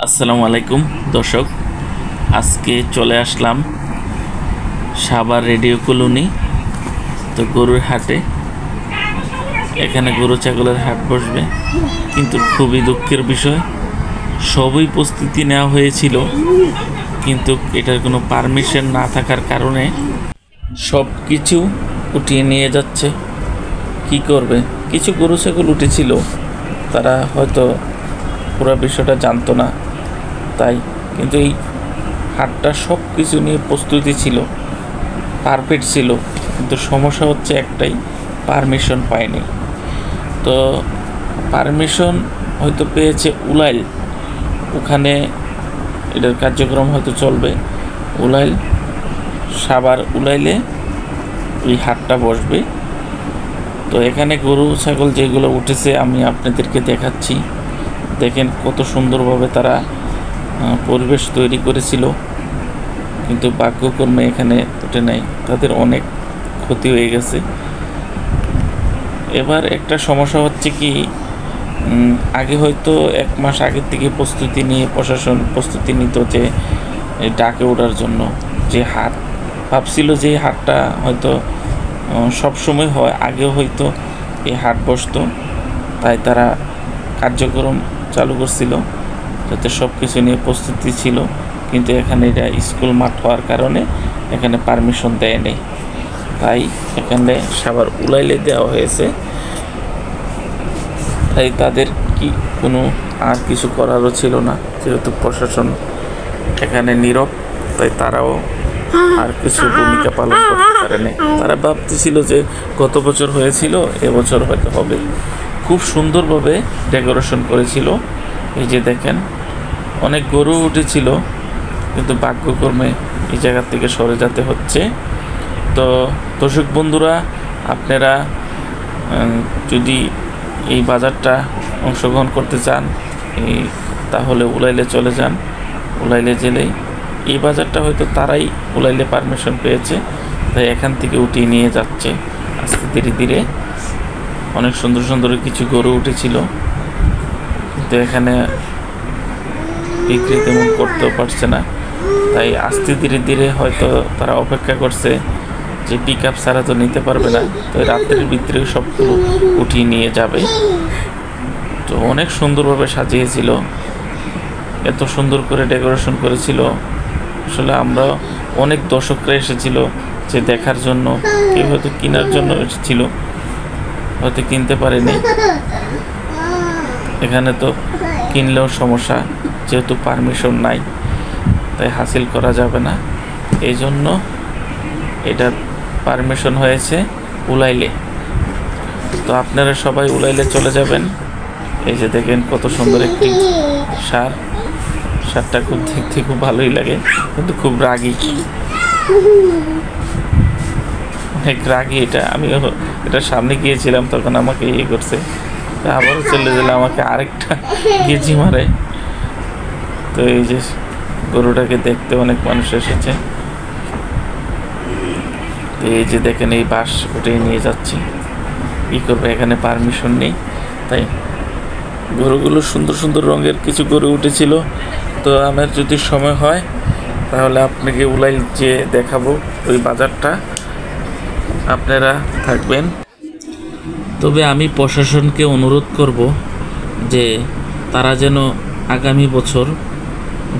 আসসালামু আলাইকুম দর্শক, আজকে চলে আসলাম সাভার রেডিও কলোনি তো গরুর হাটে। এখানে গরু ছাগলের হাট বসবে, কিন্তু খুবই দুঃখের বিষয় সবই প্রস্তুতি নেওয়া হয়েছিল, কিন্তু এটার কোনো পারমিশন না থাকার কারণে সব কিছু উঠিয়ে নিয়ে যাচ্ছে। কি করবে? কিছু গরু ছাগল উঠেছিল, তারা হয়তো পুরো বিষয়টা জানতো না, তাই কিন্তু এই হাটটা সব কিছু নিয়ে প্রস্তুতি ছিল, পারফেক্ট ছিল, কিন্তু সমস্যা হচ্ছে একটাই, পারমিশন পায়নি। তো পারমিশন হয়তো পেয়েছে উলাইল, ওখানে এটার কার্যক্রম হয়তো চলবে। উলাইল, সাভার উলাইলে এই হাটটা বসবে। তো এখানে গরু ছাগল যেগুলো উঠেছে আমি আপনাদেরকে দেখাচ্ছি। দেখেন কত সুন্দরভাবে তারা পরিবেশ তৈরি করেছিল, কিন্তু ভাগ্যক্রমে এখানে উঠে নাই, তাদের অনেক ক্ষতি হয়ে গেছে। এবার একটা সমস্যা হচ্ছে কি, আগে হয়তো 1 মাস আগের থেকে প্রস্তুতি নিয়ে প্রশাসন প্রস্তুতি নিত যে ডাকে ওঠার জন্য। যে হাট ভাবছিল যে হাটটা হয়তো সবসময় হয়, আগেও হয়তো এই হাট বসতো, তাই তারা কার্যক্রম চালু করছিল, যাতে সব কিছু নিয়ে প্রস্তুতি ছিল। কিন্তু এখানে এটা স্কুল মাঠ হওয়ার কারণে এখানে পারমিশন দেয়নি, তাই এখানে সাভার উলাইলে দেওয়া হয়েছে। তাই তাদের কি কোনো আর কিছু করারও ছিল না, যেহেতু প্রশাসন এখানে নীরব, তাই তারাও আর কিছু ভূমিকা পালন করতে পারেনি। তারা ভাবতেছিল যে গত বছর হয়েছিল, এবছর হয়তো হবে। খুব সুন্দরভাবে ডেকোরেশন করেছিল। এই যে দেখেন, অনেক গরু উঠেছিল, কিন্তু ভাগ্যক্রমে এই জায়গা থেকে সরে যেতে হচ্ছে। তো দর্শক বন্ধুরা, আপনারা যদি এই বাজারটা অংশগ্রহণ করতে চান, তাহলে উলাইলে চলে যান। উলাইলে জেলেই এই বাজারটা হয়তো তারাই উলাইলে পারমিশন পেয়েছে, তাই এখান থেকে উঠিয়ে নিয়ে যাচ্ছে আস্তে ধীরে ধীরে। অনেক সুন্দর সুন্দর কিছু গরু উঠেছিল, কিন্তু এখানে বিক্রি তেমন করতেও পারছে না, তাই আস্তে ধীরে ধীরে হয়তো তারা অপেক্ষা করছে যে পিক আপ ছাড়া তো নিতে পারবে না, তো রাত্রের ভিতরে সবগুলো উঠিয়ে নিয়ে যাবে। তো অনেক সুন্দরভাবে সাজিয়েছিল, এত সুন্দর করে ডেকোরেশন করেছিল। আসলে আমরা অনেক দর্শকরা এসেছিল যে দেখার জন্য, কেউ হয়তো কেনার জন্য এসেছিল, হয়তো কিনতে পারেনি। এখানে তো কিনলেও সমস্যা, যেহেতু পারমিশন নাই, তাই হাসিল করা যাবে না। এই জন্য এটার পারমিশন হয়েছে উলাইলে। তো আপনারা সবাই উলাইলে চলে যাবেন। এই যে দেখেন কত সুন্দর একটি সারটা খুব দেখতে খুব ভালোই লাগে, কিন্তু খুব রাগী, অনেক রাগী এটা। আমি এটার সামনে গিয়েছিলাম, তখন আমাকে ইয়ে করছে, আবারও চলে গেলে আমাকে আরেকটা গেজি মারে। তো এই যে গরুটাকে দেখতে অনেক মানুষ এসেছে। তো এই যে দেখেন, এই বাস উঠিয়ে নিয়ে যাচ্ছি। কী করবে, এখানে পারমিশন নেই, তাই গরুগুলো সুন্দর সুন্দর রঙের কিছু গরু উঠেছিল। তো আমার যদি সময় হয় তাহলে আপনাকে উলাইল যে দেখাবো ওই বাজারটা, আপনারা থাকবেন। তবে আমি প্রশাসনকে অনুরোধ করব যে তারা যেন আগামী বছর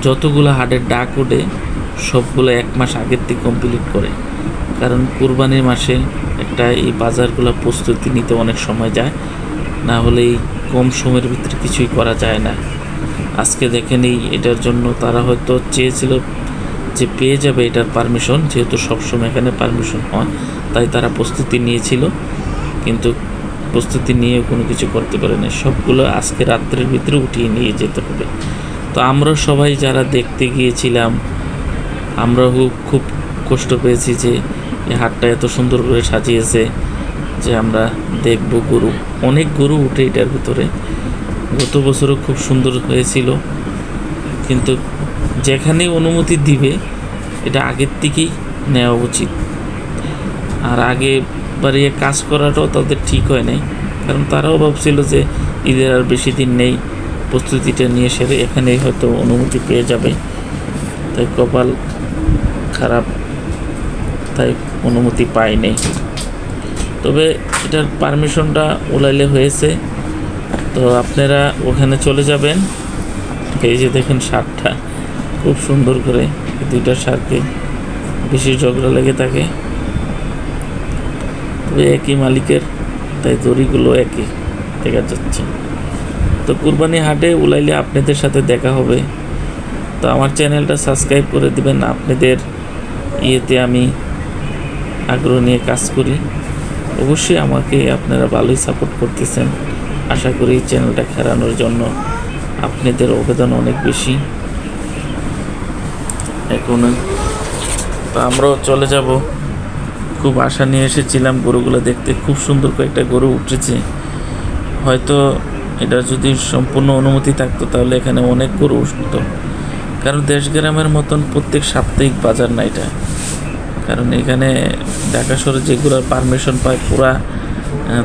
যতগুলো হাটের ডাক ওঠে সবগুলো 1 মাস আগের থেকে কমপ্লিট করে, কারণ কুরবানির মাসে একটা এই বাজারগুলো প্রস্তুতি নিতে অনেক সময় যায়, না হলে এই কম সময়ের ভিতরে কিছুই করা যায় না। আজকে দেখেন, এটার জন্য তারা হয়তো চেয়েছিল যে পেয়ে যাবে এটার পারমিশন, যেহেতু সবসময় এখানে পারমিশন হয়, তাই তারা প্রস্তুতি নিয়েছিল, কিন্তু প্রস্তুতি নিয়ে কোনো কিছু করতে পারে না। সবগুলো আজকে রাত্রের ভিতরে উঠিয়ে নিয়ে যেতে হবে। তো আমরা সবাই যারা দেখতে গিয়েছিলাম, আমরাও খুব কষ্ট পেয়েছি যে এই হাটটা এত সুন্দর করে সাজিয়েছে, যে আমরা দেখব গরু, অনেক গরু উঠে এটার ভিতরে। গত বছরও খুব সুন্দর হয়েছিল, কিন্তু যেখানেই অনুমতি দিবে এটা আগের থেকেই নেওয়া উচিত। আর আগে বাড়িয়ে কাজ করাটাও তাদের ঠিক হয় নাই, কারণ তারাও ভাবছিল যে ঈদের আর বেশি দিন নেই, প্রস্তুতিটা নিয়ে সেরে এখানেই হয়তো অনুমতি পেয়ে যাবে। তাই কপাল খারাপ, তাই অনুমতি পাইনি। তবে এটার পারমিশনটা উলাইলে হয়েছে। তো আপনারা ওখানে চলে যাবেন। এই যে দেখেন সারটা খুব সুন্দর করে, দুইটা সারকে বেশি ঝগড়া লেগে থাকে, তবে একই মালিকের, তাই দড়িগুলো একই দেখা যাচ্ছে। তো কুরবানি হাটে উলাইলে আপনাদের সাথে দেখা হবে। তো আমার চ্যানেলটা সাবস্ক্রাইব করে দিবেন। আপনাদের ইয়েতে আমি আগ্রহ নিয়ে কাজ করি। অবশ্যই আমাকে আপনারা ভালোই সাপোর্ট করতেছেন। আশা করি চ্যানেলটা খেলানোর জন্য আপনাদের অবদান অনেক বেশি। এখন তো আমরাও চলে যাব। খুব আশা নিয়ে এসেছিলাম গরুগুলো দেখতে। খুব সুন্দর কয়েকটা গরু উঠেছে। হয়তো এটা যদি সম্পূর্ণ অনুমতি থাকতো তাহলে এখানে অনেক গরু উঠত। কারণ দেশ গ্রামের মতন প্রত্যেক সাপ্তাহিক বাজার না এটা। কারণ এখানে ঢাকা শহরে যেগুলোর পারমিশন পায় পুরা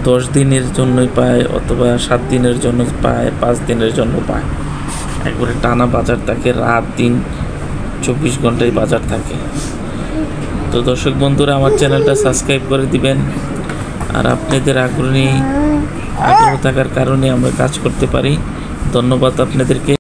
10 দিনের জন্যই পায়, অথবা 7 দিনের জন্য পায়, 5 দিনের জন্য পায়। একবারে টানা বাজার থাকে, রাত দিন 24 ঘন্টায় বাজার থাকে। তো দর্শক বন্ধুরা, আমার চ্যানেলটা সাবস্ক্রাইব করে দিবেন। আর আপনাদের আগ্রহ থাকার কারণে আমরা কাজ করতে পারি। ধন্যবাদ আপনাদেরকে।